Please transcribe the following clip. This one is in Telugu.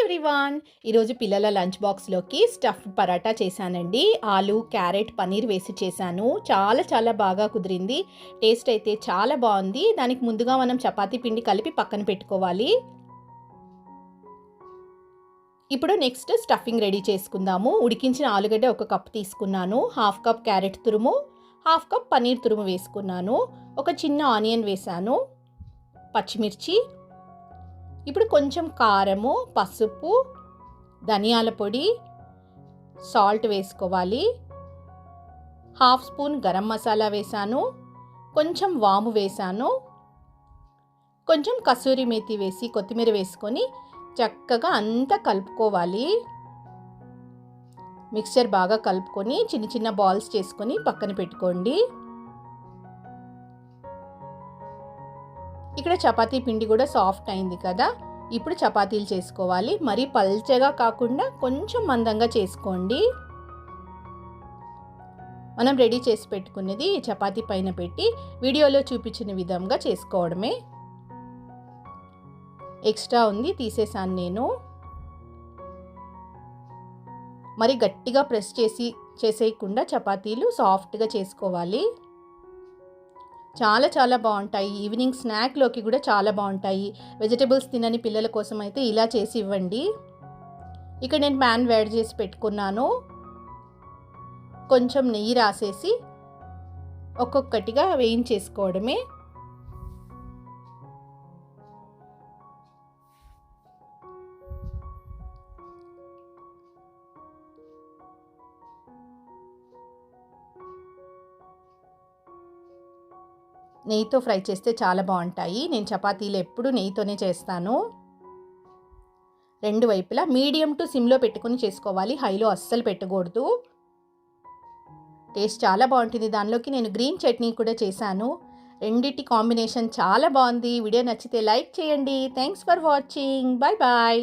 ఎవ్రీవన్. ఈరోజు పిల్లల లంచ్ బాక్స్లోకి స్టఫ్డ్ పరాటా చేశానండి. ఆలు, క్యారెట్, పన్నీర్ వేసి చేశాను. చాలా బాగా కుదిరింది. టేస్ట్ అయితే చాలా బాగుంది. దానికి ముందుగా మనం చపాతీ పిండి కలిపి పక్కన పెట్టుకోవాలి. ఇప్పుడు నెక్స్ట్ స్టఫింగ్ రెడీ చేసుకుందాము. ఉడికించిన ఆలుగడ్డ 1 కప్ తీసుకున్నాను. 1/2 కప్ క్యారెట్ తురుము, 1/2 కప్ పన్నీర్ తురుము వేసుకున్నాను. ఒక చిన్న ఆనియన్ వేసాను, పచ్చిమిర్చి. ఇప్పుడు కొంచెం కారము, పసుపు, ధనియాల పొడి, సాల్ట్ వేసుకోవాలి. 1/2 స్పూన్ గరం మసాలా వేసాను, కొంచెం వాము వేసాను, కొంచెం కసూరి మేతి వేసి కొత్తిమీర వేసుకొని చక్కగా అంతా కలుపుకోవాలి. మిక్స్చర్ బాగా కలుపుకొని చిన్న బాల్స్ చేసుకొని పక్కన పెట్టుకోండి. ఇక్కడ చపాతీ పిండి కూడా సాఫ్ట్ అయింది కదా. ఇప్పుడు చపాతీలు చేసుకోవాలి. మరీ పల్చగా కాకుండా కొంచెం మందంగా చేసుకోండి. మనం రెడీ చేసి పెట్టుకున్నది చపాతీ పైన పెట్టి వీడియోలో చూపించిన విధంగా చేసుకోవడమే. ఎక్స్ట్రా ఉంది, తీసేసాను నేను. మరి గట్టిగా ప్రెస్ చేసేయకుండా చపాతీలు సాఫ్ట్గా చేసుకోవాలి. చాలా బాగుంటాయి. ఈవినింగ్ స్నాక్లోకి కూడా చాలా బాగుంటాయి. వెజిటబుల్స్ తినని పిల్లల కోసం అయితే ఇలా చేసి ఇవ్వండి. ఇక్కడ నేను ప్యాన్ వేడి చేసి పెట్టుకున్నాను. కొంచెం నెయ్యి రాసేసి ఒక్కొక్కటిగా వేయించేసుకోవడమే. నెయ్యితో ఫ్రై చేస్తే చాలా బాగుంటాయి. నేను చపాతీలు ఎప్పుడు నెయ్యితోనే చేస్తాను. 2 వైపులా మీడియం టు సిమ్లో పెట్టుకొని చేసుకోవాలి. హైలో అస్సలు పెట్టకూడదు. టేస్ట్ చాలా బాగుంటుంది. దానిలోకి నేను గ్రీన్ చట్నీ కూడా చేశాను. రెండిటి కాంబినేషన్ చాలా బాగుంది. వీడియో నచ్చితే లైక్ చేయండి. Thanks for watching. బాయ్.